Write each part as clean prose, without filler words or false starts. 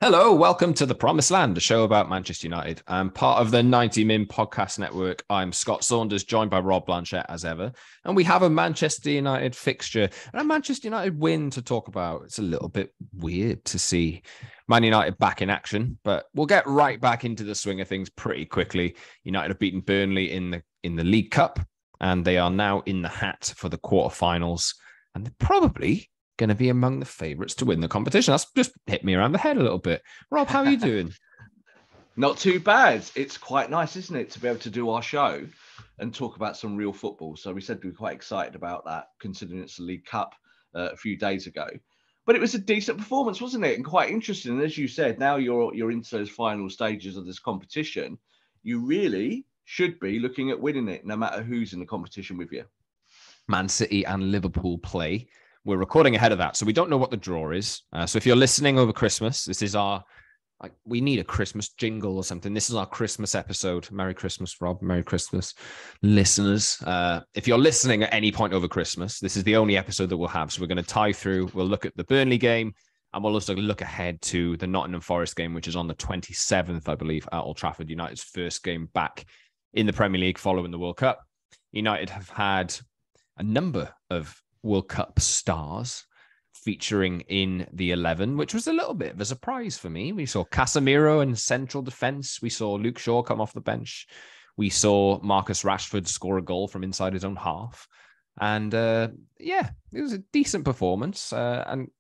Hello, welcome to The Promised Land, a show about Manchester United. I'm part of the 90 Min podcast network. I'm Scott Saunders, joined by Rob Blanchette as ever. And we have a Manchester United fixture and a Manchester United win to talk about. It's a little bit weird to see Man United back in action, but we'll get right back into the swing of things pretty quickly. United have beaten Burnley in the League Cup, and they are now in the hat for the quarterfinals. And they're probably going to be among the favourites to win the competition. That's just hit me around the head a little bit. Rob, how are you doing? Not too bad. It's quite nice, isn't it, to be able to do our show and talk about some real football. So we said we were quite excited about that, considering it's the League Cup a few days ago. But it was a decent performance, wasn't it? And quite interesting. And as you said, now you're into those final stages of this competition. You really should be looking at winning it, no matter who's in the competition with you. Man City and Liverpool play. We're recording ahead of that, so we don't know what the draw is. So if you're listening over Christmas, this is we need a Christmas jingle or something. This is our Christmas episode. Merry Christmas, Rob. Merry Christmas, listeners. If you're listening at any point over Christmas, this is the only episode that we'll have. So we're going to tie through. We'll look at the Burnley game, and we'll also look ahead to the Nottingham Forest game, which is on the 27th, I believe, at Old Trafford. United's first game back in the Premier League following the World Cup. United have had a number of World Cup stars featuring in the 11, which was a little bit of a surprise for me. We saw Casemiro in central defense. We saw Luke Shaw come off the bench. We saw Marcus Rashford score a goal from inside his own half. And it was a decent performance. And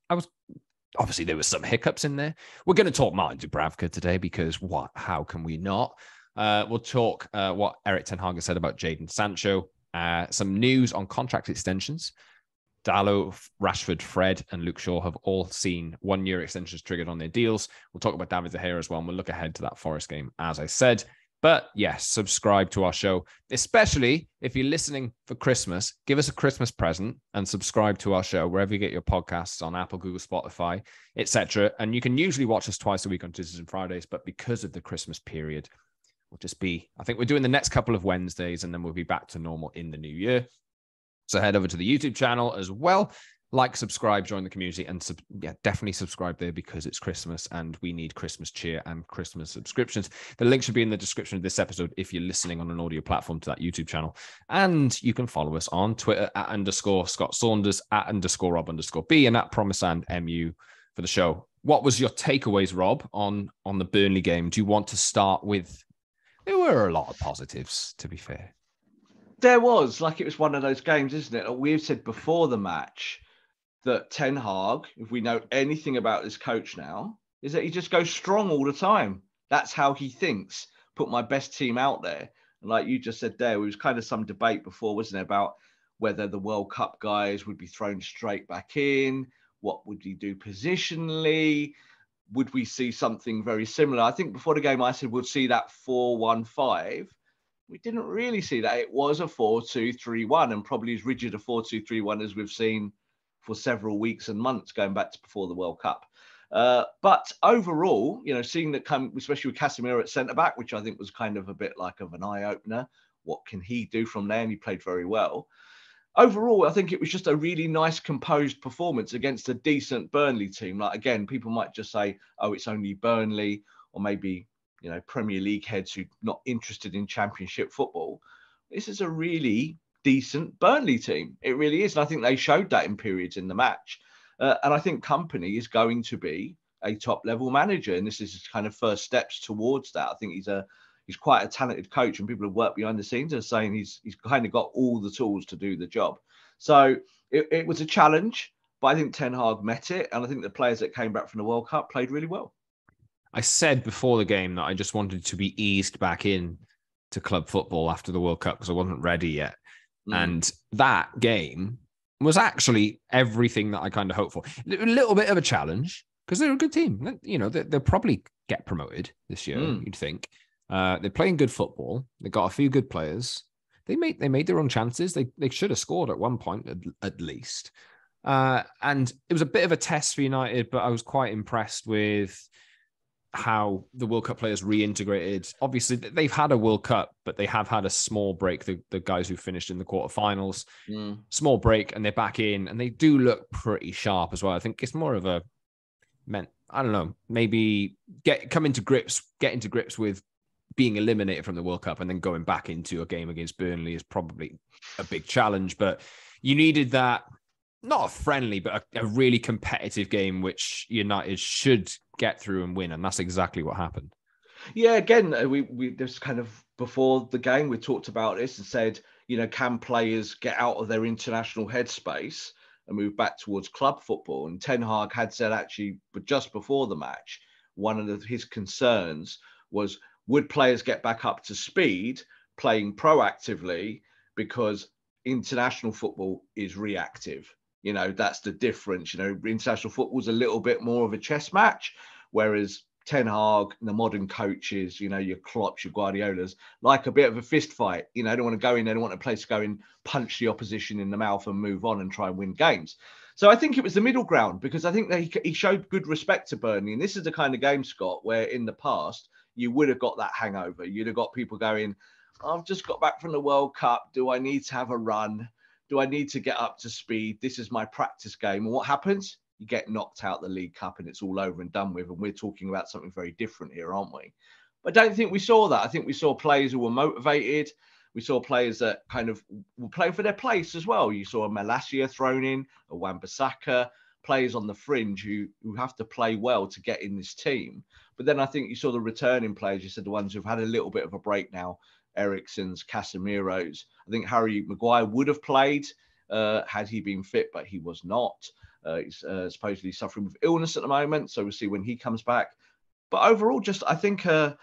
obviously there was some hiccups in there. We're going to talk Martin Dubravka today because how can we not? We'll talk what Erik ten Hag said about Jadon Sancho. Some news on contract extensions. Dalot, Rashford, Fred, and Luke Shaw have all seen 1-year extensions triggered on their deals. We'll talk about David De Gea as well, and we'll look ahead to that Forest game, as I said. But yes, subscribe to our show, especially if you're listening for Christmas. Give us a Christmas present and subscribe to our show wherever you get your podcasts, on Apple, Google, Spotify, etc. And you can usually watch us twice a week on Tuesdays and Fridays, but because of the Christmas period, I think we're doing the next couple of Wednesdays, and then we'll be back to normal in the new year. So head over to the YouTube channel as well. Like, subscribe, join the community, and definitely subscribe there because it's Christmas and we need Christmas cheer and Christmas subscriptions. The link should be in the description of this episode if you're listening on an audio platform to that YouTube channel. And you can follow us on Twitter at _Scott Saunders, at _Rob_B, and at PromiselandMU for the show. What was your takeaways, Rob, on the Burnley game? Do you want to start with... There were a lot of positives, to be fair. There was, it was one of those games, isn't it? We've said before the match that Ten Hag, if we know anything about this coach now, is that he just goes strong all the time. That's how he thinks. Put my best team out there. And like you just said there was kind of some debate before, wasn't there, about whether the World Cup guys would be thrown straight back in. What would he do positionally? Would we see something very similar? I think before the game, I said we'll see that 4-1-5. We didn't really see that. It was a 4-2-3-1, and probably as rigid a 4-2-3-1 as we've seen for several weeks and months going back to before the World Cup. But overall, seeing that come, especially with Casemiro at centre-back, which I think was kind of a bit like of an eye-opener. What can he do from there? And he played very well. Overall, I think it was just a really nice, composed performance against a decent Burnley team. Again, people might just say, oh, it's only Burnley, or maybe Premier League heads who are not interested in Championship football. This is a really decent Burnley team. It really is. And I think they showed that in periods in the match. And I think Company is going to be a top-level manager. And this is his kind of first steps towards that. I think he's quite a talented coach, and people have worked behind the scenes are saying he's kind of got all the tools to do the job. So it was a challenge, but I think Ten Hag met it. And I think the players that came back from the World Cup played really well. I said before the game that I just wanted to be eased back in to club football after the World Cup because I wasn't ready yet. And that game was actually everything that I kind of hoped for. A little bit of a challenge because they're a good team. They'll probably get promoted this year, you'd think. They're playing good football. They got a few good players. They made their own chances. They should have scored at one point at least. And it was a bit of a test for United, but I was quite impressed with how the World Cup players reintegrated. Obviously, they've had a World Cup, but they have had a small break. The guys who finished in the quarterfinals, small break, and they're back in, and they do look pretty sharp as well. I think it's more of a meant, I don't know, maybe get into grips with being eliminated from the World Cup and then going back into a game against Burnley is probably a big challenge. But you needed that, not a friendly, but a really competitive game, which United should get through and win. And that's exactly what happened. Yeah, again, we just kind of before the game, we talked about this and said, can players get out of their international headspace and move back towards club football? And Ten Hag had said actually, but just before the match, one of his concerns was, would players get back up to speed playing proactively, because international football is reactive. That's the difference. International football is a little bit more of a chess match, whereas Ten Hag, the modern coaches, your Klopps, your Guardiolas, like a bit of a fist fight. They don't want to go in, they don't want a place to go and punch the opposition in the mouth and move on and try and win games. So I think it was the middle ground, because I think that he showed good respect to Burnley. And this is the kind of game, Scott, where in the past, you would have got that hangover. You'd have got people going, I've just got back from the World Cup. Do I need to have a run? Do I need to get up to speed? This is my practice game. And what happens? You get knocked out the League Cup and it's all over and done with. And we're talking about something very different here, aren't we? But I don't think we saw that. I think we saw players who were motivated. We saw players that kind of were playing for their place as well. You saw a Malacia thrown in, a Wambersacker, players on the fringe who have to play well to get in this team. But then I think you saw the returning players. You said the ones who've had a little bit of a break now, Eriksen's, Casemiro's. I think Harry Maguire would have played had he been fit, but he was not. He's supposedly suffering with illness at the moment, so we'll see when he comes back. But overall, just I think a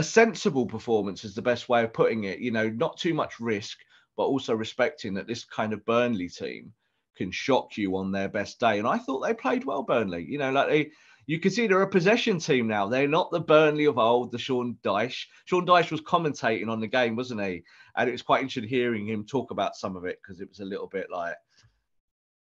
sensible performance is the best way of putting it. Not too much risk, but also respecting that this kind of Burnley team can shock you on their best day. And I thought they played well, Burnley. You can see they're a possession team now. They're not the Burnley of old, the Sean Dyche. Sean Dyche was commentating on the game, wasn't he? And it was quite interesting hearing him talk about some of it, because it was a little bit like,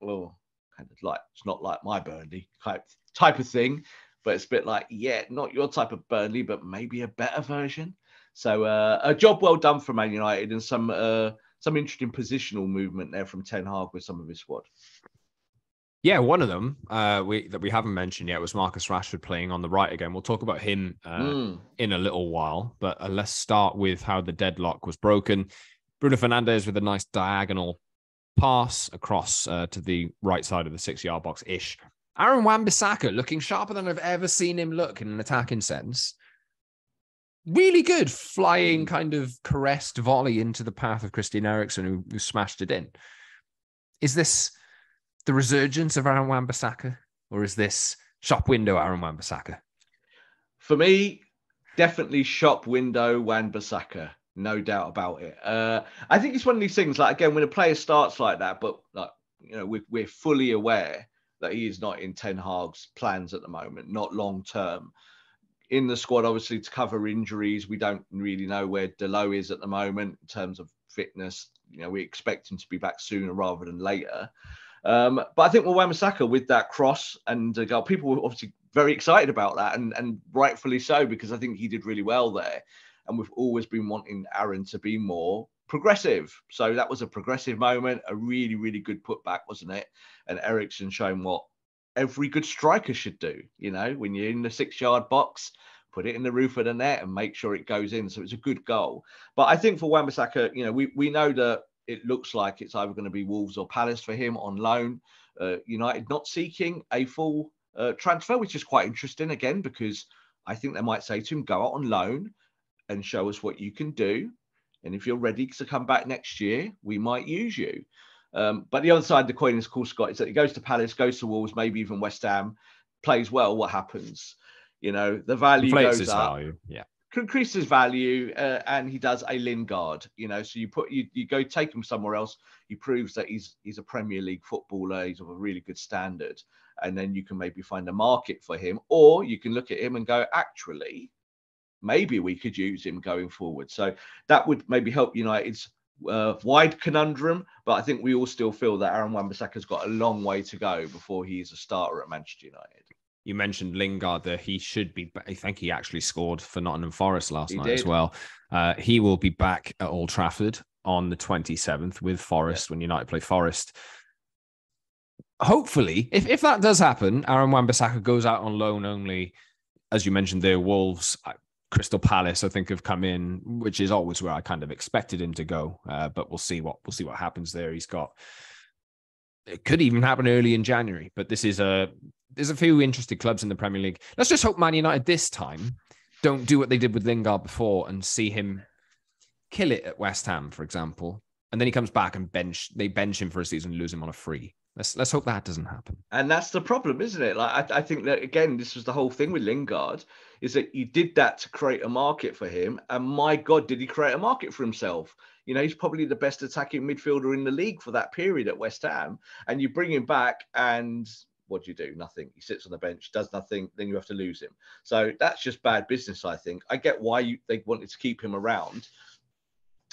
well, kind of like, it's not like my Burnley type of thing, but it's a bit like, yeah, not your type of Burnley, but maybe a better version. So a job well done for Man United, and some interesting positional movement there from Ten Hag with some of his squad. Yeah, one of them that we haven't mentioned yet was Marcus Rashford playing on the right again. We'll talk about him in a little while, but let's start with how the deadlock was broken. Bruno Fernandes with a nice diagonal pass across to the right side of the 6-yard box-ish. Aaron Wan-Bissaka looking sharper than I've ever seen him look in an attacking sense. Really good flying kind of caressed volley into the path of Christian Eriksen, who smashed it in. Is this the resurgence of Aaron Wambersacker, or is this shop window Aaron Wambersacker? For me, definitely shop window Wambersacker, no doubt about it. I think it's one of these things, like, again, when a player starts like that, but we're fully aware that he is not in Ten Hag's plans at the moment, not long term. In the squad, obviously, to cover injuries, we don't really know where Delo is at the moment in terms of fitness. We expect him to be back sooner rather than later. But I think Wambersacker with that cross and goal, people were obviously very excited about that, and rightfully so, because I think he did really well there. And we've always been wanting Aaron to be more progressive. So that was a progressive moment, a really, really good putback, wasn't it? And Eriksen showing what every good striker should do. When you're in the 6-yard box, put it in the roof of the net and make sure it goes in. So it's a good goal. But I think for Wambersacker, we know that it looks like it's either going to be Wolves or Palace for him on loan. United not seeking a full transfer, which is quite interesting again, because I think they might say to him, go out on loan and show us what you can do. And if you're ready to come back next year, we might use you. But the other side of the coin, of course, Scott, is that he goes to Palace, goes to Wolves, maybe even West Ham, plays well. What happens? The value goes up. Value. Yeah. Increases value, and he does a Lingard, so you go take him somewhere else. He proves that he's a Premier League footballer. He's of a really good standard, and then you can maybe find a market for him, or you can look at him and go, actually, maybe we could use him going forward. So that would maybe help United's wide conundrum, but I think we all still feel that Aaron Wan-Bissaka's got a long way to go before he's a starter at Manchester United. You mentioned Lingard there. He should be. I think he actually scored for Nottingham Forest last night as well. He will be back at Old Trafford on the 27th with Forest when United play Forest. hopefully, if that does happen, Aaron Wan-Bissaka goes out on loan only. As you mentioned there, Wolves, Crystal Palace, I think, have come in, which is always where I kind of expected him to go. But we'll see what happens there. It could even happen early in January. But there's a few interesting clubs in the Premier League. Let's just hope Man United this time don't do what they did with Lingard before and see him kill it at West Ham, for example, and then he comes back and they bench him for a season and lose him on a free. Let's hope that doesn't happen. And that's the problem, isn't it? Like I think that, again, this was the whole thing with Lingard, is that you did that to create a market for him. And my God, did he create a market for himself? You know, he's probably the best attacking midfielder in the league for that period at West Ham. And you bring him back and what do you do? Nothing. He sits on the bench, does nothing, then you have to lose him. So that's just bad business, I think. I get why they wanted to keep him around.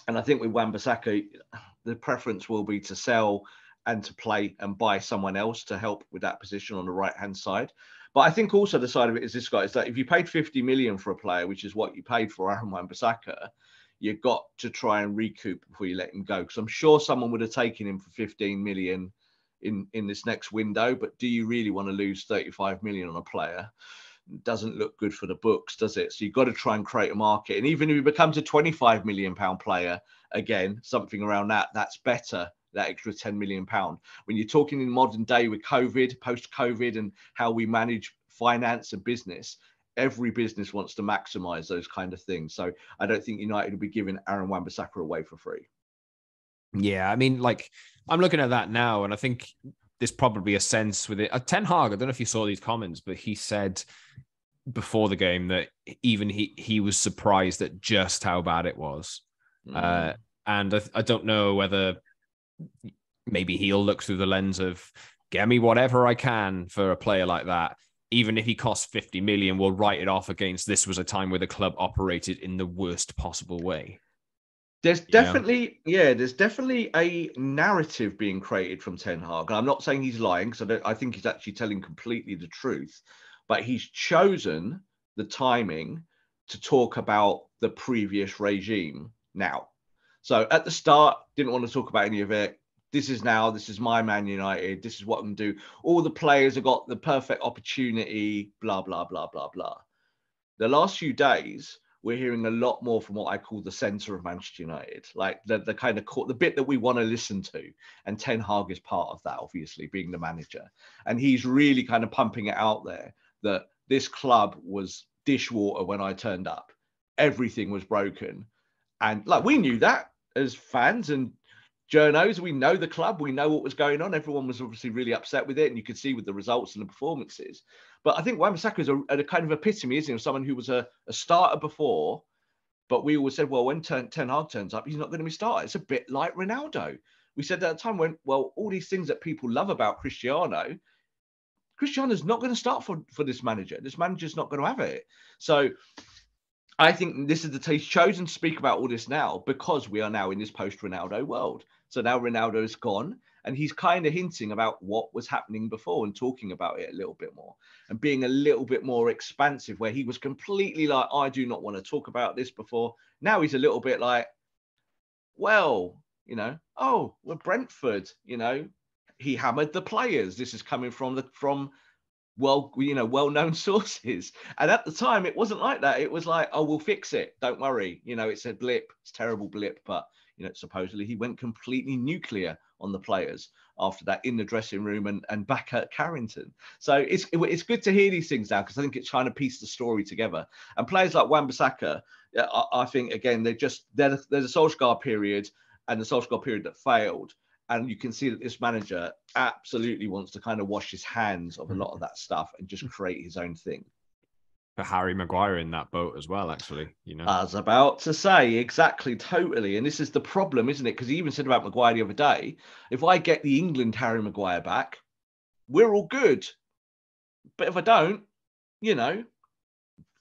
And I think with Wambersacker, the preference will be to sell and to play and buy someone else to help with that position on the right-hand side. But I think also the side of it is this, guy, is that if you paid 50 million for a player, which is what you paid for Aaron Wan-Bissaka, you've got to try and recoup before you let him go. Because I'm sure someone would have taken him for 15 million in this next window. But do you really want to lose 35 million on a player? It doesn't look good for the books, does it? So you've got to try and create a market. And even if he becomes a 25 million pound player, again, something around that, that's better. That extra 10 million pound. When you're talking in modern day with COVID, post-COVID, and how we manage finance and business, every business wants to maximize those kind of things. So I don't think United will be giving Aaron Wambersacker away for free. Yeah, I mean, like, I'm looking at that now, and I think there's probably a sense with it. Ten Hag, I don't know if you saw these comments, but he said before the game that even he was surprised at just how bad it was. And I don't know whether maybe he'll look through the lens of get me whatever I can for a player like that. Even if he costs 50 million, we'll write it off against this was a time where the club operated in the worst possible way. There's definitely a narrative being created from Ten Hag. And I'm not saying he's lying, because I think he's actually telling completely the truth. But he's chosen the timing to talk about the previous regime now. So at the start, didn't want to talk about any of it. This is my Man United. This is what I'm going to do. All the players have got the perfect opportunity, blah, blah, blah, blah, blah. The last few days, we're hearing a lot more from what I call the centre of Manchester United, like the kind of the bit that we want to listen to. And Ten Hag is part of that, obviously, being the manager. And he's really kind of pumping it out there that this club was dishwater when I turned up. Everything was broken. And like, we knew that as fans and journos, we know the club, we know what was going on. Everyone was obviously really upset with it, and you could see with the results and the performances. But I think Wambersacker is a kind of epitome, isn't he, of someone who was a starter before, but we always said, well, when Ten Hag turns up, he's not going to be started. It's a bit like Ronaldo. We said at the time when, well, all these things that people love about Cristiano's not going to start for this manager. This manager's not going to have it. So I think this is he's chosen to speak about all this now because we are now in this post-Ronaldo world. So now Ronaldo is gone, and he's kind of hinting about what was happening before and talking about it a little bit more and being a little bit more expansive, where he was completely like, I do not want to talk about this before. Now he's a little bit like, well, we're Brentford, he hammered the players. This is coming from well-known sources. And at the time, it wasn't like that. It was like, oh, we'll fix it. Don't worry. It's a blip. It's a terrible blip. But, supposedly he went completely nuclear on the players after that in the dressing room and back at Carrington. So it's good to hear these things now, because I think it's trying to piece the story together. And players like Wambersacker, I think, again, there's a Solskjaer period and the Solskjaer period that failed. And you can see that this manager absolutely wants to kind of wash his hands of a lot of that stuff and just create his own thing. For Harry Maguire in that boat as well, actually. I was about to say, exactly, totally. And this is the problem, isn't it? Because he even said about Maguire the other day, if I get the England Harry Maguire back, we're all good. But if I don't,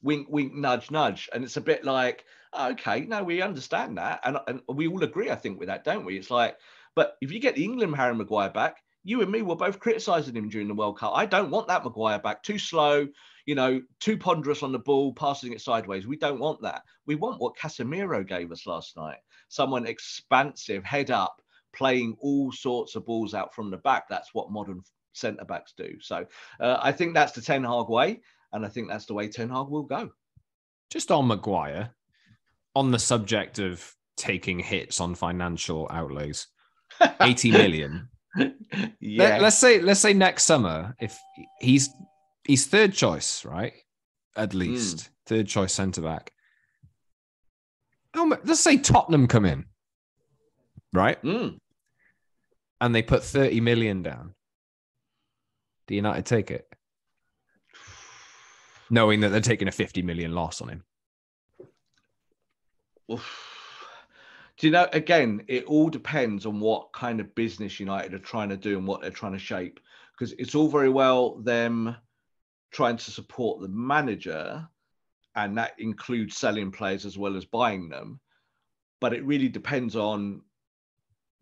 wink, wink, nudge, nudge. And it's a bit like, okay, no, we understand that. And we all agree, I think, with that, don't we? It's like, but if you get the England Harry Maguire back, you and me were both criticising him during the World Cup. I don't want that Maguire back. Too slow, too ponderous on the ball, passing it sideways. We don't want that. We want what Casemiro gave us last night. Someone expansive, head up, playing all sorts of balls out from the back. That's what modern centre-backs do. So I think that's the Ten Hag way, and I think that's the way Ten Hag will go. Just on Maguire, on the subject of taking hits on financial outlays, 80 million. Yeah. Let's say next summer, if he's third choice, right? At least third choice centre back. Let's say Tottenham come in, right? And they put 30 million down. Do United take it? Knowing that they're taking a 50 million loss on him. Oof. Do you know, again, it all depends on what kind of business United are trying to do and what they're trying to shape. Because it's all very well them trying to support the manager, and that includes selling players as well as buying them. But it really depends on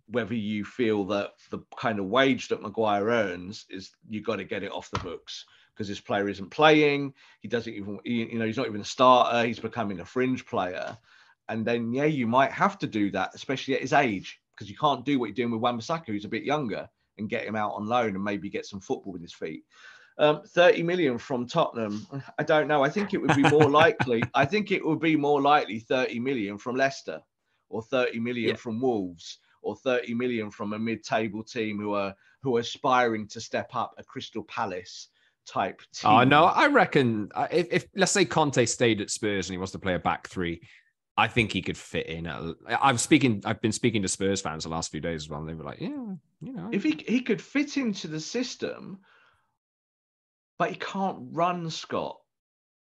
whether you feel that the kind of wage that Maguire earns is you've got to get it off the books because this player isn't playing. He doesn't even, he's not even a starter. He's becoming a fringe player. And then, yeah, you might have to do that, especially at his age, because you can't do what you're doing with Wambersacker, who's a bit younger, and get him out on loan and maybe get some football with his feet. 30 million from Tottenham, I don't know. I think it would be more likely. I think it would be more likely 30 million from Leicester, or 30 million from Wolves, or 30 million from a mid-table team who are aspiring to step up, a Crystal Palace type team. Oh no, I reckon if let's say Conte stayed at Spurs and he wants to play a back three, I think he could fit in. I've been speaking to Spurs fans the last few days as well, and they were like, yeah, if he could fit into the system, but he can't run, Scott.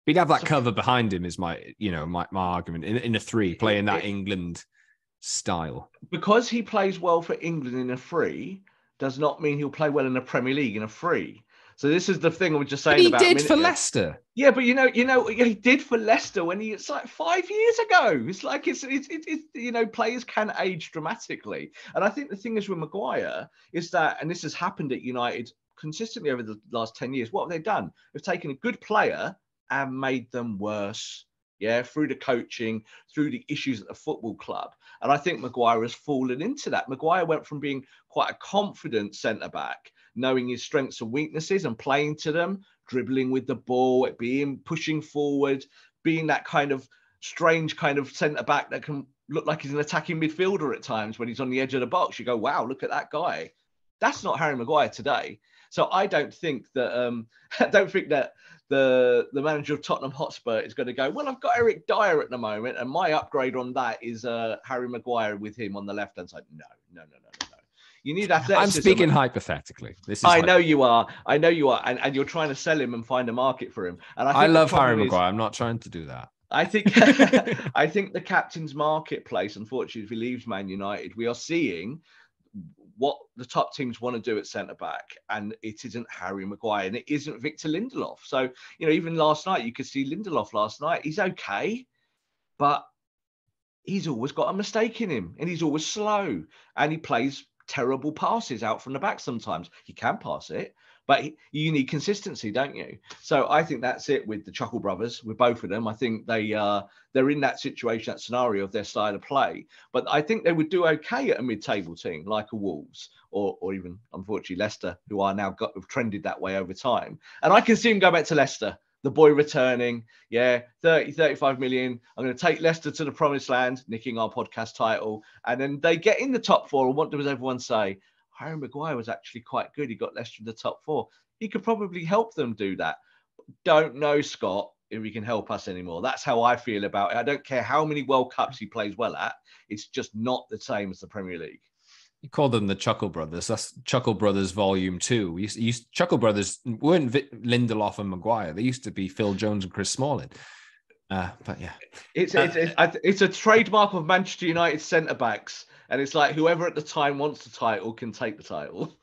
He'd have that cover behind him is my argument in a three, playing that England style. Because he plays well for England in a free does not mean he'll play well in the Premier League in a free. So this is the thing I was just saying about. He did for Leicester. Yeah, but he did for Leicester when it's like 5 years ago. It's like it's players can age dramatically, and I think the thing is with Maguire is that, and this has happened at United consistently over the last 10 years. What have they done? They've taken a good player and made them worse. Yeah, through the coaching, through the issues at the football club. And I think Maguire has fallen into that. Maguire went from being quite a confident centre-back, knowing his strengths and weaknesses and playing to them, dribbling with the ball, pushing forward, being that kind of strange kind of centre-back that can look like he's an attacking midfielder at times when he's on the edge of the box. You go, wow, look at that guy. That's not Harry Maguire today. So I don't think that the manager of Tottenham Hotspur is going to go, well, I've got Eric Dyer at the moment, and my upgrade on that is Harry Maguire with him on the left-hand side. No. You need athleticism. I'm speaking hypothetically. I know you are. And you're trying to sell him and find a market for him. And I love Harry Maguire. I'm not trying to do that. I think I think the captain's marketplace, unfortunately, if he leaves Man United, we are seeing what the top teams want to do at centre-back, and it isn't Harry Maguire, and it isn't Victor Lindelof. So, even last night, you could see Lindelof last night. He's okay, but he's always got a mistake in him, and he's always slow, and he plays terrible passes out from the back sometimes. He can pass it, but you need consistency, don't you? So I think that's it with the Chuckle brothers, with both of them. I think they're in that situation, that scenario of their style of play. But I think they would do okay at a mid-table team like a Wolves or even, unfortunately, Leicester, who are now have trended that way over time. And I can see him go back to Leicester. The boy returning, 30, 35 million. I'm going to take Leicester to the promised land, nicking our podcast title. And then they get in the top four. And what does everyone say? Harry Maguire was actually quite good. He got Leicester in the top four. He could probably help them do that. Don't know, Scott, if he can help us anymore. That's how I feel about it. I don't care how many World Cups he plays well at. It's just not the same as the Premier League. You call them the Chuckle Brothers. That's Chuckle Brothers Volume 2. Chuckle Brothers weren't Lindelof and Maguire. They used to be Phil Jones and Chris Smalling. But yeah. It's a trademark of Manchester United centre-backs. And it's like whoever at the time wants the title can take the title.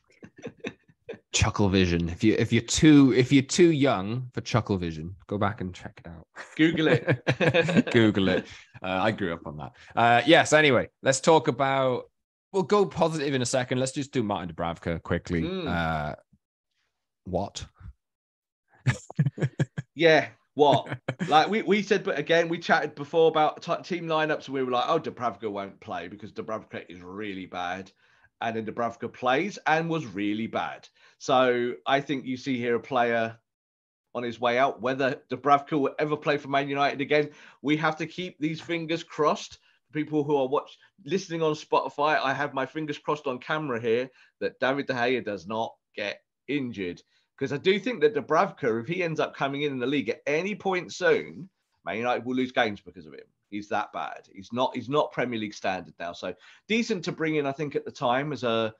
Chuckle Vision. If you're too young for Chuckle Vision, go back and check it out. Google it. Google it. I grew up on that. Yes. Anyway, let's talk about. We'll go positive in a second. Let's just do Martin Dubravka quickly. What? Yeah. What? Like we said, but again, we chatted before about team lineups, and we were like, "Oh, Dubravka won't play because Dubravka is really bad." And then Dubravka plays and was really bad. So I think you see here a player on his way out. Whether Dubravka will ever play for Man United again, we have to keep these fingers crossed. People who are listening on Spotify, I have my fingers crossed on camera here that David De Gea does not get injured. Because I do think that Dubravka, if he ends up coming in the league at any point soon, Man United will lose games because of him. He's that bad. He's not Premier League standard now. So decent to bring in, I think, at the time as a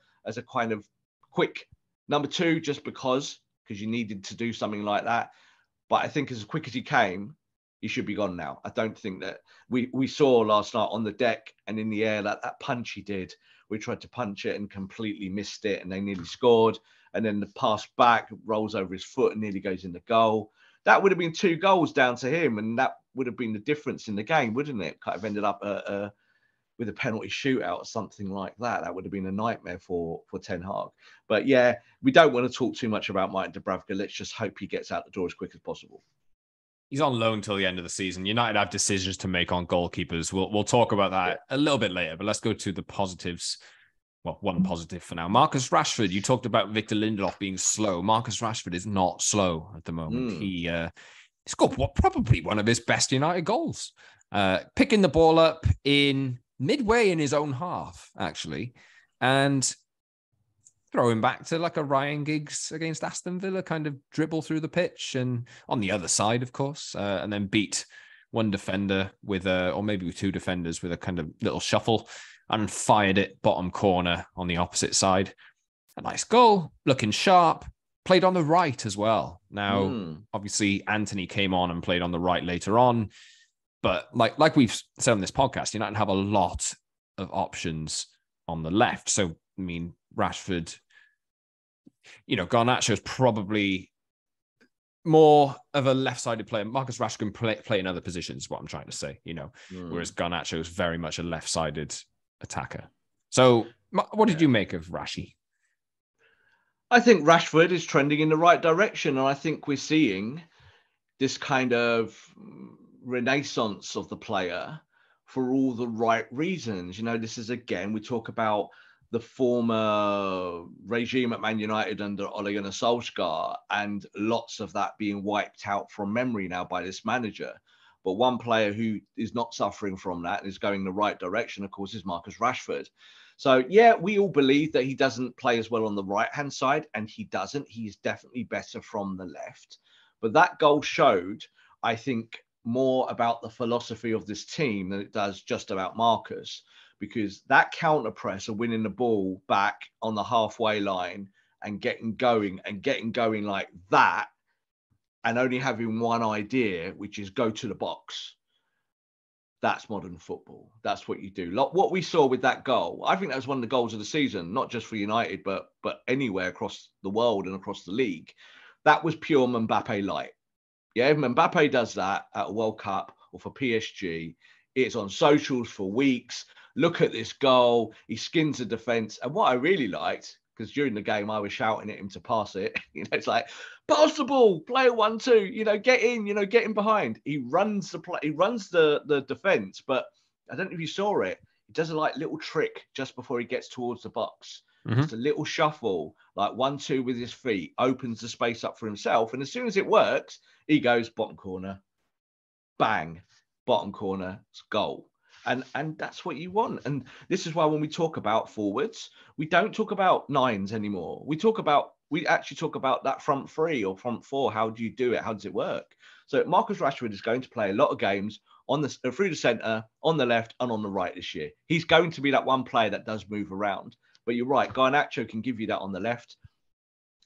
kind of quick number two, just because you needed to do something like that. But I think as quick as he came, he should be gone now. I don't think that we saw last night on the deck and in the air that punch he did. We tried to punch it and completely missed it, and they nearly scored. And then the pass back rolls over his foot and nearly goes in the goal. That would have been 2 goals down to him, and that would have been the difference in the game, wouldn't it? Kind of ended up with a penalty shootout or something like that. That would have been a nightmare for Ten Hag. But yeah, we don't want to talk too much about Mike Dubravka. Let's just hope he gets out the door as quick as possible. He's on loan till the end of the season. United have decisions to make on goalkeepers. We'll talk about that a little bit later, but let's go to the positives. Well, one positive for now. Marcus Rashford, you talked about Victor Lindelof being slow. Marcus Rashford is not slow at the moment. He scored probably one of his best United goals. Picking the ball up in midway in his own half, actually, and throwing back to like a Ryan Giggs against Aston Villa, kind of dribble through the pitch and on the other side, of course, and then beat one defender or maybe with 2 defenders with a kind of little shuffle and fired it bottom corner on the opposite side. A nice goal, looking sharp, played on the right as well. Now, obviously, Anthony came on and played on the right later on. But like we've said on this podcast, United have a lot of options on the left. So, I mean, Rashford, Garnacho is probably more of a left-sided player. Marcus Rashford can play in other positions, is what I'm trying to say, whereas Garnacho is very much a left-sided attacker. So what did you make of Rashi? I think Rashford is trending in the right direction. And I think we're seeing this kind of renaissance of the player for all the right reasons. This is, again, we talk about the former regime at Man United under Ole Gunnar Solskjaer, and lots of that being wiped out from memory now by this manager. But one player who is not suffering from that and is going the right direction, of course, is Marcus Rashford. So, yeah, we all believe that he doesn't play as well on the right-hand side, and he doesn't. He is definitely better from the left. But that goal showed, I think, more about the philosophy of this team than it does just about Marcus, because that counter press of winning the ball back on the halfway line and getting going like that, and only having one idea, which is go to the box. That's modern football. That's what you do. Like what we saw with that goal, I think that was one of the goals of the season, not just for United, but anywhere across the world and across the league. That was pure Mbappe light. Yeah, if Mbappe does that at a World Cup or for PSG, it's on socials for weeks. Look at this goal. He skins the defence. And what I really liked, because during the game I was shouting at him to pass it, it's like, pass the ball, play a 1-2, get in, get in behind. He runs the play, he runs the defence, but I don't know if you saw it. He does a little trick just before he gets towards the box. Just a little shuffle, like 1-2 with his feet, opens the space up for himself. And as soon as it works, he goes bottom corner, bang, bottom corner, goal. And that's what you want. And this is why when we talk about forwards, we don't talk about nines anymore. We actually talk about that front three or front four. How do you do it? How does it work? So Marcus Rashford is going to play a lot of games through the centre, on the left and on the right this year. He's going to be that one player that does move around. But you're right, Garnacho can give you that on the left.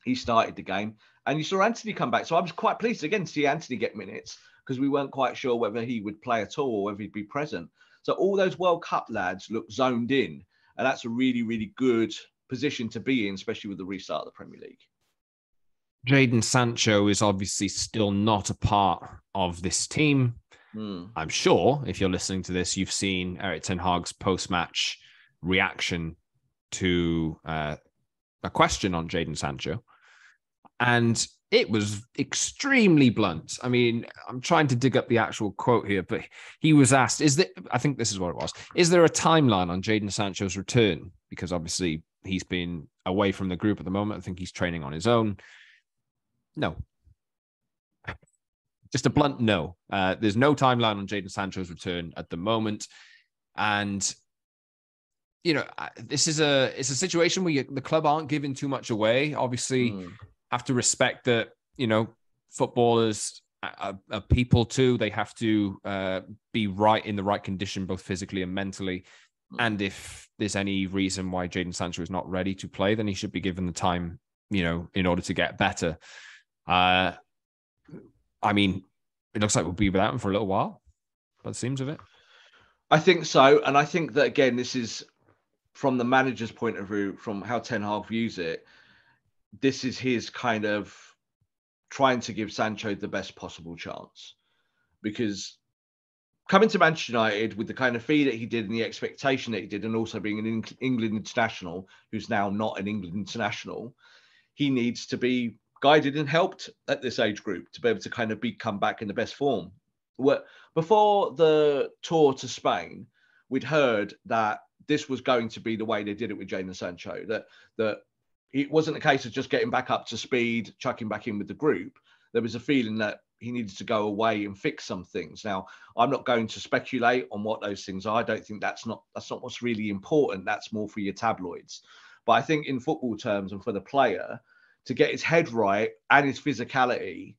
He started the game. And you saw Anthony come back. So I was quite pleased again to see Anthony get minutes, because we weren't quite sure whether he would play at all or whether he'd be present. So all those World Cup lads look zoned in. And that's a really, really good position to be in, especially with the restart of the Premier League. Jadon Sancho is obviously still not a part of this team. I'm sure if you're listening to this, you've seen Erik ten Hag's post-match reaction to a question on Jadon Sancho. And it was extremely blunt. I mean, I'm trying to dig up the actual quote here, but he was asked, I think this is what it was. Is there a timeline on Jadon Sancho's return? Because obviously he's been away from the group at the moment. I think he's training on his own. No. Just a blunt no. There's no timeline on Jadon Sancho's return at the moment. And, you know, it's a situation where the club aren't giving too much away. Obviously, have to respect that, you know, footballers are people too. They have to be right in the right condition, both physically and mentally. And if there's any reason why Jadon Sancho is not ready to play, then he should be given the time, you know, in order to get better. I mean, it looks like we'll be without him for a little while, by the seems of it. I think so. And I think that, again, this is from the manager's point of view, from how Ten Hag views it, this is his kind of trying to give Sancho the best possible chance. Because coming to Manchester United with the kind of fee that he did and the expectation that he did, and also being an England international, who's now not an England international, he needs to be guided and helped at this age group to be able to kind of come back in the best form. Before the tour to Spain, we'd heard that this was going to be the way they did it with Jadon Sancho, that it wasn't a case of just getting back up to speed, chucking back in with the group. There was a feeling that he needed to go away and fix some things. Now, I'm not going to speculate on what those things are. I don't think that's not what's really important. That's more for your tabloids. But I think in football terms and for the player, to get his head right and his physicality,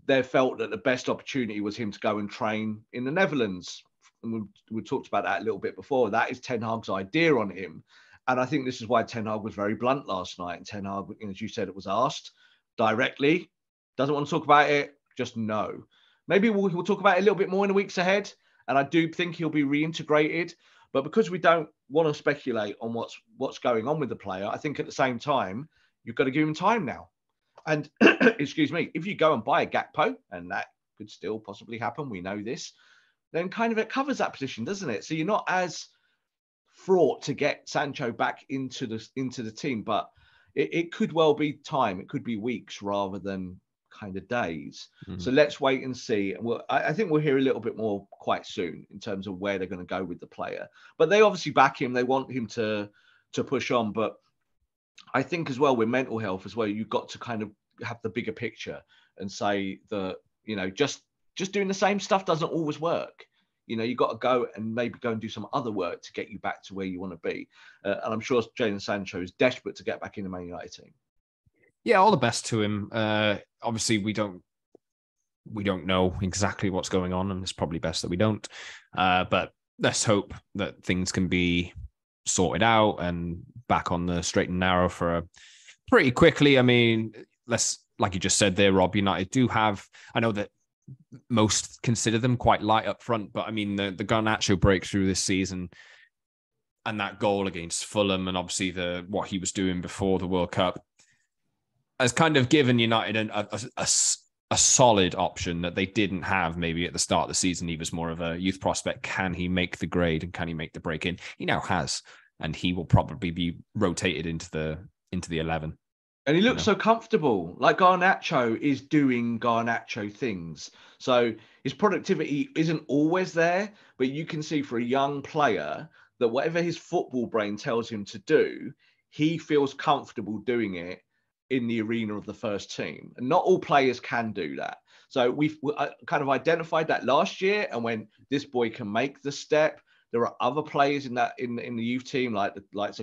they felt that the best opportunity was him to go and train in the Netherlands. And we talked about that a little bit before. That is Ten Hag's idea on him. And I think this is why Ten Hag was very blunt last night. And Ten Hag, as you said, it was asked directly. Doesn't want to talk about it. Just no. Maybe we'll talk about it a little bit more in the weeks ahead. And I do think he'll be reintegrated. But because we don't want to speculate on what's going on with the player, I think at the same time, you've got to give him time now. And excuse me, if you go and buy a Gakpo, and that could still possibly happen, we know this, then kind of it covers that position, doesn't it? So you're not as fraught to get Sancho back into the team, but it could well be time. It could be weeks rather than kind of days. So let's wait and see. I think we'll hear a little bit more quite soon in terms of where they're going to go with the player. But they obviously back him. They want him to push on. But I think as well with mental health as well, you've got to kind of have the bigger picture and say that, you know, just doing the same stuff doesn't always work. You know, you've got to go and maybe go and do some other work to get you back to where you want to be. And I'm sure Jadon Sancho is desperate to get back in the Man United team. Yeah, all the best to him. Obviously, we don't know exactly what's going on, and it's probably best that we don't. But let's hope that things can be sorted out and back on the straight and narrow for pretty quickly. I mean, like you just said there, Rob, United do have, I know that most consider them quite light up front, but I mean, the Garnacho breakthrough this season and that goal against Fulham, and obviously what he was doing before the World Cup has kind of given United a solid option that they didn't have maybe at the start of the season. He was more of a youth prospect. Can he make the grade and can he make the break in? He now has, and he will probably be rotated into the 11. And he looks so comfortable. Like Garnacho is doing Garnacho things. So his productivity isn't always there, but you can see for a young player that whatever his football brain tells him to do, he feels comfortable doing it in the arena of the first team. And not all players can do that. So we've kind of identified that last year. And when this boy can make the step, there are other players in the youth team, like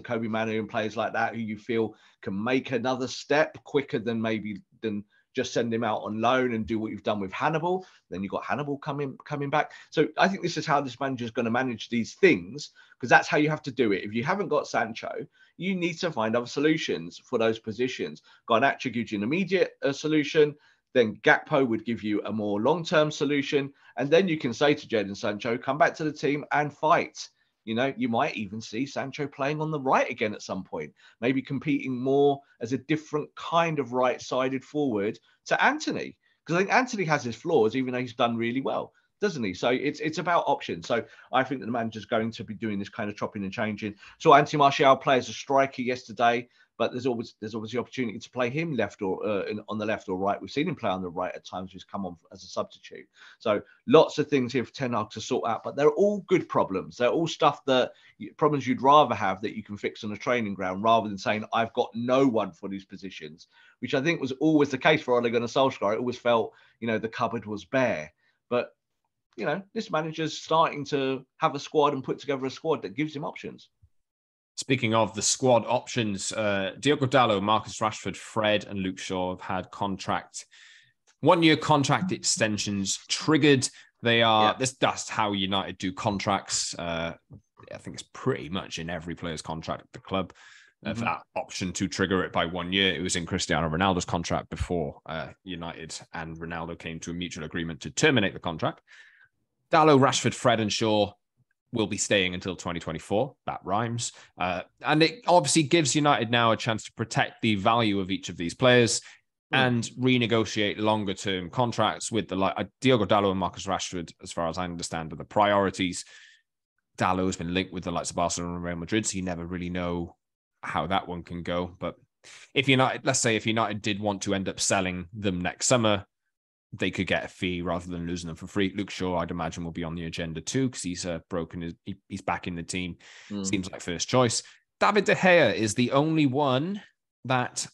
Kobe Manu and players like that, who you feel can make another step quicker than just send him out on loan and do what you've done with Hannibal. Then you've got Hannibal coming back. So I think this is how this manager is going to manage these things, because that's how you have to do it. If you haven't got Sancho, you need to find other solutions for those positions. Garnacho gives you an immediate solution. Then Gakpo would give you a more long-term solution. And then you can say to Jadon Sancho, come back to the team and fight. You know, you might even see Sancho playing on the right again at some point, maybe competing more as a different kind of right-sided forward to Anthony. Because I think Anthony has his flaws, even though he's done really well, doesn't he? So it's about options. So I think that the manager's going to be doing this kind of chopping and changing. So Anthony Martial play as a striker yesterday. but there's obviously opportunity to play him left or on the left or right. We've seen him play on the right at times. He's come on as a substitute. So lots of things here for Ten Hag to sort out, but they're all good problems. They're all problems you'd rather have that you can fix on a training ground rather than saying, I've got no one for these positions, which I think was always the case for Ole Gunnar Solskjaer. It always felt, the cupboard was bare. But, this manager's starting to have a squad and put together a squad that gives him options. Speaking of the squad options, Diogo Dalot, Marcus Rashford, Fred and Luke Shaw have had 1-year contract extensions triggered. They are, that's how United do contracts. I think it's pretty much in every player's contract at the club. For that option to trigger it by 1 year. It was in Cristiano Ronaldo's contract before United and Ronaldo came to a mutual agreement to terminate the contract. Dalot, Rashford, Fred and Shaw will be staying until 2024. That rhymes. And it obviously gives United now a chance to protect the value of each of these players and renegotiate longer-term contracts with Diogo Dalot and Marcus Rashford, as far as I understand, are the priorities. Dalot has been linked with the likes of Barcelona and Real Madrid, so you never really know how that one can go. But if United did want to end up selling them next summer, they could get a fee rather than losing them for free. Luke Shaw, I'd imagine, will be on the agenda too because he's he's back in the team. Seems like first choice. David De Gea is the only one that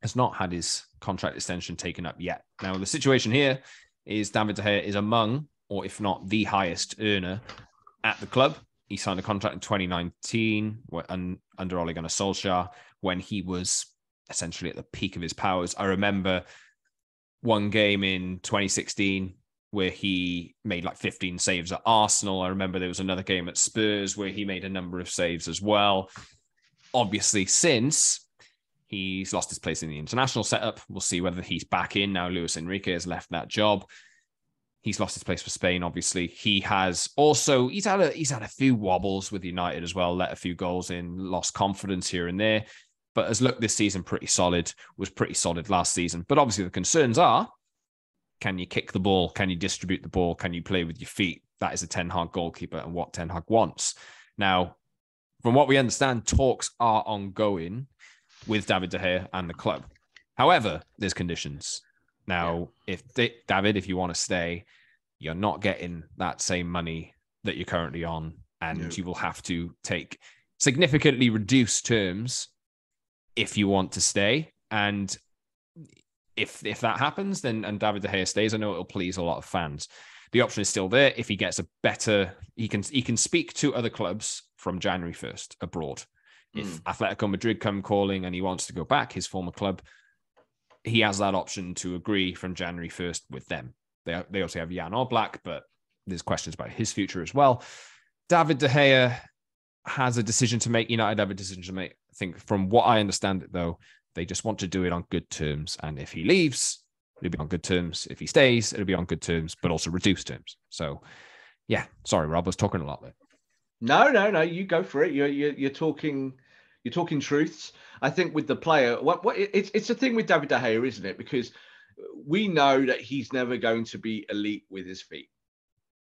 has not had his contract extension taken up yet. Now, the situation here is David De Gea is among, or if not the highest earner at the club. He signed a contract in 2019 under Ole Gunnar Solskjaer when he was essentially at the peak of his powers. I remember one game in 2016 where he made like 15 saves at Arsenal. I remember there was another game at Spurs where he made a number of saves as well. Obviously, since he's lost his place in the international setup, we'll see whether he's back in now. Luis Enrique has left that job. He's lost his place for Spain, obviously. He's had a few wobbles with United as well, let a few goals in, lost confidence here and there, but has looked this season pretty solid, was pretty solid last season. But obviously the concerns are, can you kick the ball? Can you distribute the ball? Can you play with your feet? That is a Ten Hag goalkeeper and what Ten Hag wants. Now, from what we understand, talks are ongoing with David De Gea and the club. However, there's conditions. Now, if you want to stay, you're not getting that same money that you're currently on, and you will have to take significantly reduced terms if you want to stay. And if that happens, then and David De Gea stays, I know it'll please a lot of fans. The option is still there. If he gets a better, he can speak to other clubs from January 1st abroad. If Atletico Madrid come calling and he wants to go back, his former club, he has that option to agree from January 1st with them. They also have Jan Oblak, but there's questions about his future as well. David De Gea has a decision to make. United have a decision to make. I think from what I understand it, though, they just want to do it on good terms. And if he leaves, it'll be on good terms. If he stays, it'll be on good terms, but also reduced terms. So, yeah. Sorry, Rob, I was talking a lot there. No. You go for it. You're talking truths. I think with the player, it's a thing with David De Gea, isn't it? Because we know that he's never going to be elite with his feet.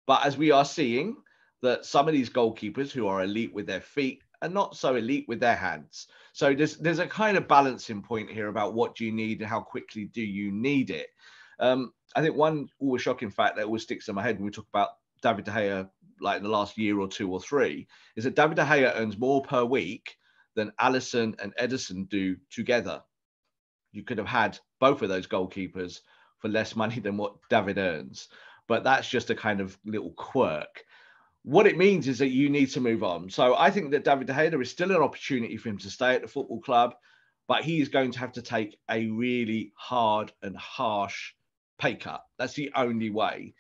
But as we are seeing that some of these goalkeepers who are elite with their feet are not so elite with their hands. So there's a kind of balancing point here about what do you need and how quickly do you need it. I think one always shocking fact that always sticks in my head when we talk about David De Gea, like in the last year or two or three, is that David De Gea earns more per week than Alisson and Ederson do together. You could have had both of those goalkeepers for less money than what David earns. But that's just a kind of little quirk. What it means is that you need to move on. So I think that David De Gea, there is still an opportunity for him to stay at the football club, but he is going to have to take a really hard and harsh pay cut. That's the only way.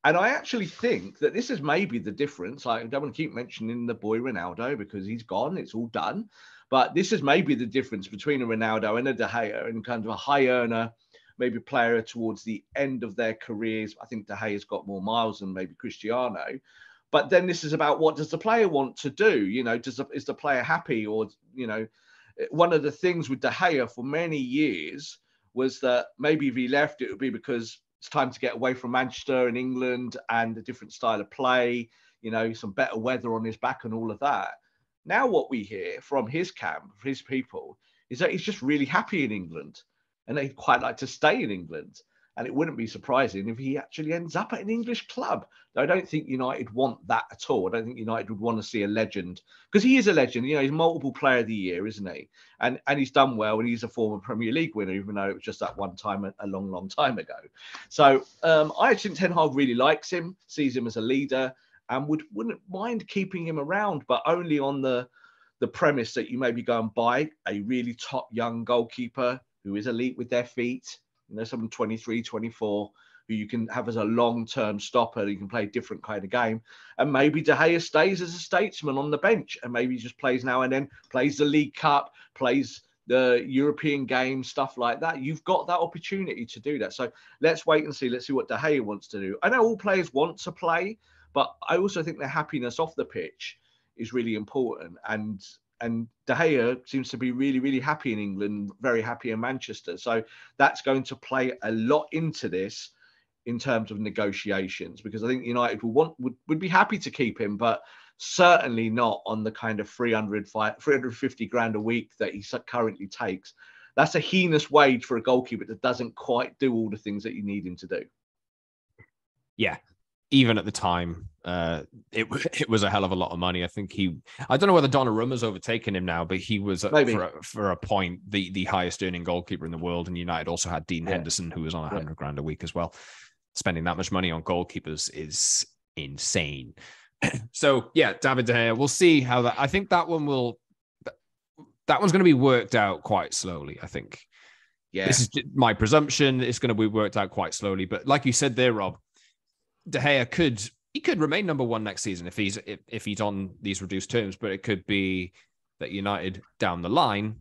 And I actually think that this is maybe the difference. I don't want to keep mentioning the boy Ronaldo because he's gone. It's all done. But this is maybe the difference between a Ronaldo and a De Gea and kind of a high earner, maybe player towards the end of their careers. I think De Gea's got more miles than maybe Cristiano. But then this is about what does the player want to do? You know, is the player happy? Or, you know, one of the things with De Gea for many years was that maybe if he left, it would be because it's time to get away from Manchester and England and a different style of play, you know, some better weather on his back and all of that. Now what we hear from his camp, his people, is that he's just really happy in England and they'd quite like to stay in England. And it wouldn't be surprising if he actually ends up at an English club. I don't think United want that at all. I don't think United would want to see a legend, because he is a legend. He's multiple player of the year, isn't he? And he's done well, and he's a former Premier League winner, even though it was just that one time a long, long time ago. So I actually think Ten Hag really likes him, sees him as a leader, and wouldn't mind keeping him around, but only on the premise that you maybe go and buy a really top young goalkeeper who is elite with their feet. Someone 23, 24, who you can have as a long-term stopper. You can play a different kind of game. And maybe De Gea stays as a statesman on the bench, and maybe he just plays now and then, plays the League Cup, plays the European games, stuff like that. You've got that opportunity to do that. So let's wait and see. Let's see what De Gea wants to do. I know all players want to play, but I also think their happiness off the pitch is really important. And De Gea seems to be really, really happy in England, very happy in Manchester. So that's going to play a lot into this in terms of negotiations, because I think United would be happy to keep him, but certainly not on the kind of 350 grand a week that he currently takes. That's a heinous wage for a goalkeeper that doesn't quite do all the things that you need him to do. Yeah. Even at the time, it was a hell of a lot of money. I think I don't know whether Donnarumma's overtaken him now, but he was for a point the highest earning goalkeeper in the world. And United also had Dean Henderson, who was on 100 grand a week as well. Spending that much money on goalkeepers is insane. So yeah, David De Gea, we'll see how that. I think that one's going to be worked out quite slowly. I think. Yeah, this is my presumption. It's going to be worked out quite slowly, but like you said there, Rob, De Gea could remain number one next season if he's on these reduced terms, but it could be that United down the line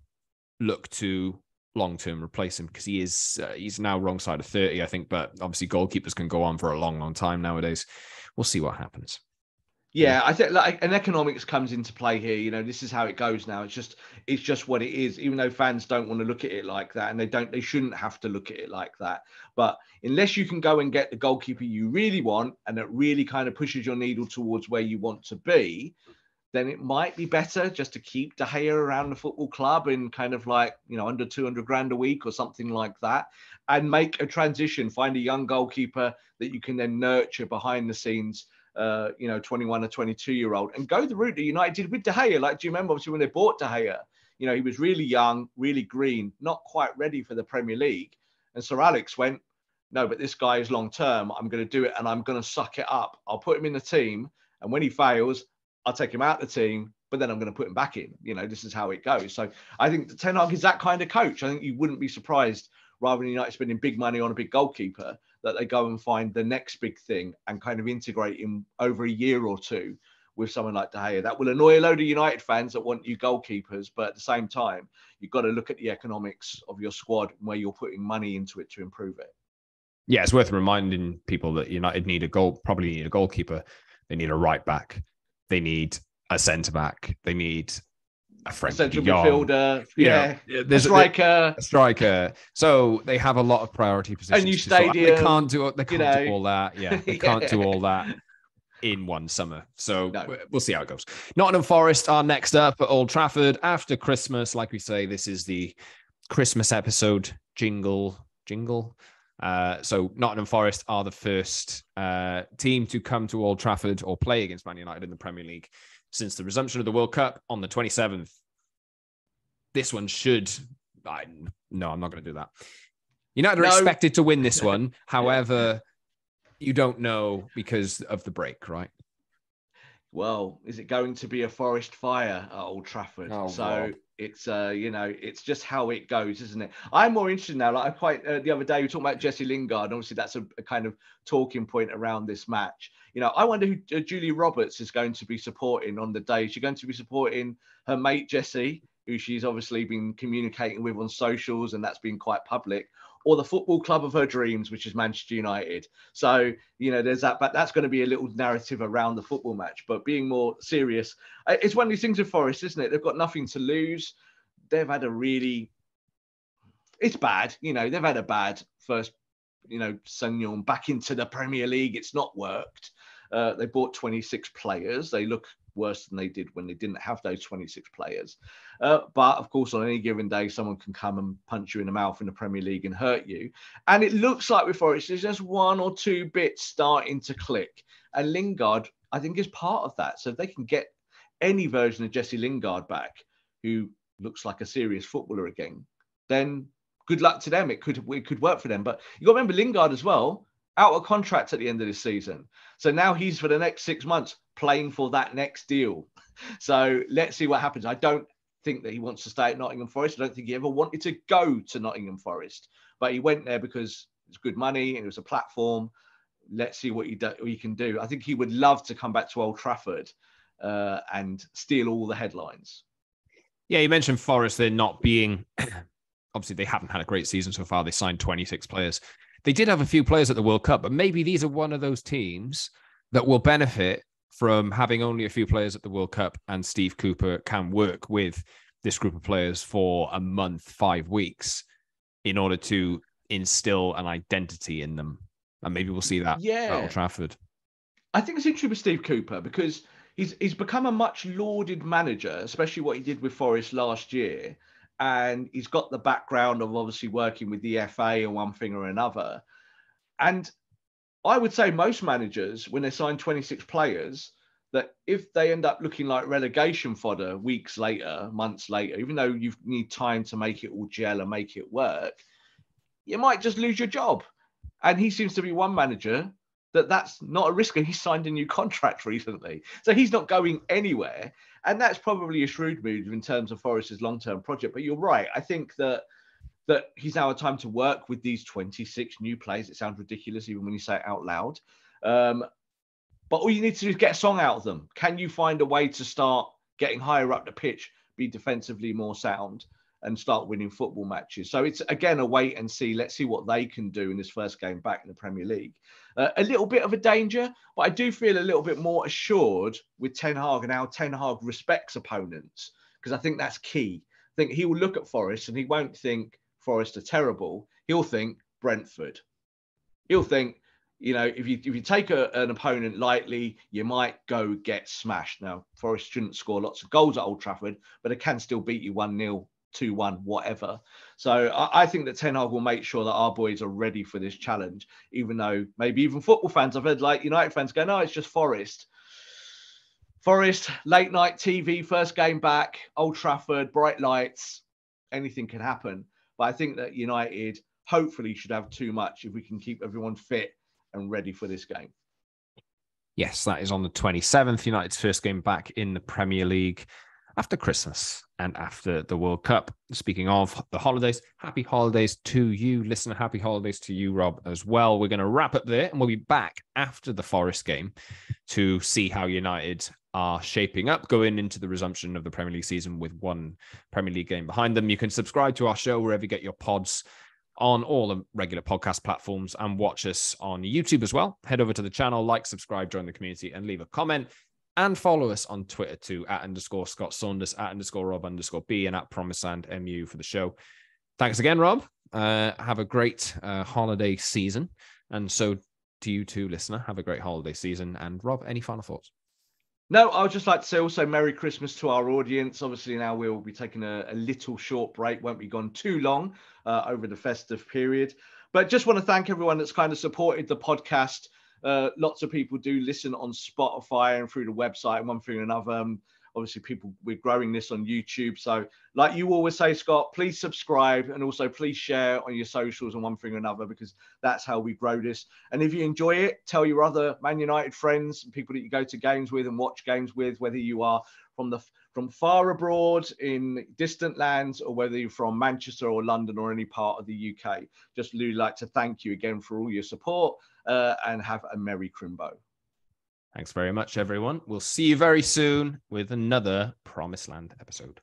look to long-term replace him, because he's now wrong side of 30, I think, but obviously goalkeepers can go on for a long, long time nowadays. We'll see what happens. Yeah, I think an economics comes into play here. This is how it goes now. It's just what it is, even though fans don't want to look at it like that, and they shouldn't have to look at it like that. But unless you can go and get the goalkeeper you really want, and it really kind of pushes your needle towards where you want to be, then it might be better just to keep De Gea around the football club in kind of under 200 grand a week or something like that, and make a transition, find a young goalkeeper that you can then nurture behind the scenes, 21 or 22-year-old, and go the route that United did with De Gea. Do you remember, obviously, when they bought De Gea, he was really young, really green, not quite ready for the Premier League. And Sir Alex went, no, but this guy is long-term. I'm going to do it, and I'm going to suck it up. I'll put him in the team, and when he fails, I'll take him out of the team, but then I'm going to put him back in. This is how it goes. So I think Ten Hag is that kind of coach. I think you wouldn't be surprised, rather than United spending big money on a big goalkeeper, that they go and find the next big thing and kind of integrate him over a year or two with someone like De Gea. That will annoy a load of United fans that want new goalkeepers, but at the same time, you've got to look at the economics of your squad and where you're putting money into it to improve it. Yeah, it's worth reminding people that United probably need a goalkeeper. They need a right back. They need a centre back. They need a central midfielder, a striker. So they have a lot of priority positions. A new stadium. They can't do all that. Yeah, they can't do all that in one summer. So we'll see how it goes. Nottingham Forest are next up at Old Trafford after Christmas. Like we say, this is the Christmas episode. Jingle. So Nottingham Forest are the first team to come to Old Trafford or play against Man United in the Premier League since the resumption of the World Cup on the 27th. This one no, I'm not going to do that. United are expected to win this one. However, you don't know because of the break, right? Well, is it going to be a forest fire at Old Trafford? God. It's it's just how it goes, isn't it? I'm more interested now. The other day we were talking about Jesse Lingard. Obviously, that's a kind of talking point around this match. I wonder who Julie Roberts is going to be supporting on the day. She's going to be supporting her mate Jesse, who she's obviously been communicating with on socials, and that's been quite public, or the football club of her dreams, which is Manchester United. So, there's that, but that's going to be a little narrative around the football match. But being more serious, it's one of these things with Forest, isn't it? They've got nothing to lose. They've had it's bad. They've had a bad first, Senyon back into the Premier League. It's not worked. They bought 26 players. They look worse than they did when they didn't have those 26 players. But of course, on any given day, someone can come and punch you in the mouth in the Premier League and hurt you. And it looks like with Forest, there's just one or two bits starting to click. And Lingard, I think, is part of that. So if they can get any version of Jesse Lingard back, who looks like a serious footballer again, then good luck to them. It could work for them. But you got to remember Lingard as well, out of contract at the end of this season. So now he's for the next 6 months playing for that next deal. So let's see what happens. I don't think that he wants to stay at Nottingham Forest. I don't think he ever wanted to go to Nottingham Forest, but he went there because it's good money and it was a platform. Let's see what he can do. I think he would love to come back to Old Trafford and steal all the headlines. Yeah, you mentioned Forest. They're not being, obviously they haven't had a great season so far. They signed 26 players. They did have a few players at the World Cup, but maybe these are one of those teams that will benefit from having only a few players at the World Cup, and Steve Cooper can work with this group of players for a month, 5 weeks, in order to instill an identity in them. And maybe we'll see that at Old Trafford. I think it's interesting with Steve Cooper because he's become a much lauded manager, especially what he did with Forest last year. And he's got the background of obviously working with the FA and one thing or another. And I would say most managers, when they sign 26 players, that if they end up looking like relegation fodder weeks later, months later, even though you need time to make it all gel and make it work, you might just lose your job. And he seems to be one manager that's not a risk. And he signed a new contract recently. So he's not going anywhere. And that's probably a shrewd move in terms of Forest's long-term project. But you're right. I think that he's now had time to work with these 26 new players. It sounds ridiculous even when you say it out loud. But all you need to do is get a song out of them. Can you find a way to start getting higher up the pitch, be defensively more sound, and start winning football matches? So it's, again, a wait and see. Let's see what they can do in this first game back in the Premier League. A little bit of a danger, but I do feel a little bit more assured with Ten Hag and how Ten Hag respects opponents, because I think that's key. I think he will look at Forest and he won't think Forest are terrible. He'll think Brentford. He'll think, if you take an opponent lightly, you might go get smashed. Now, Forest shouldn't score lots of goals at Old Trafford, but they can still beat you 1-0, 2-1, whatever. So I think that Ten Hag will make sure that our boys are ready for this challenge, even though maybe even football fans, I've heard like United fans go, no, it's just Forest. Forest, late night TV, first game back, Old Trafford, bright lights, anything can happen. But I think that United hopefully should have too much if we can keep everyone fit and ready for this game. Yes, that is on the 27th, United's first game back in the Premier League after Christmas and after the World Cup. Speaking of the holidays, happy holidays to you, listener. Happy holidays to you, Rob, as well. We're going to wrap up there and we'll be back after the Forest game to see how United are shaping up going into the resumption of the Premier League season with one Premier League game behind them. You can subscribe to our show wherever you get your pods, on all the regular podcast platforms, and watch us on YouTube as well. Head over to the channel, like, subscribe, join the community, and leave a comment. And follow us on Twitter too, @_Scott Saunders, @_Rob_B, and @PromiselandMU for the show. Thanks again, Rob. Have a great holiday season. And so to you too, listener, have a great holiday season. And Rob, any final thoughts? No, I would just like to say also Merry Christmas to our audience. Obviously, now we'll be taking a little short break. Won't be gone too long over the festive period. But just want to thank everyone that's kind of supported the podcast. Lots of people do listen on Spotify and through the website and one thing or another. Obviously, we're growing this on YouTube. So like you always say, Scott, please subscribe and also please share on your socials and one thing or another, because that's how we grow this. And if you enjoy it, tell your other Man United friends, people that you go to games with and watch games with, whether you are from far abroad in distant lands or whether you're from Manchester or London or any part of the UK. Just really like to thank you again for all your support and have a Merry Crimbo. Thanks very much, everyone. We'll see you very soon with another Promised Land episode.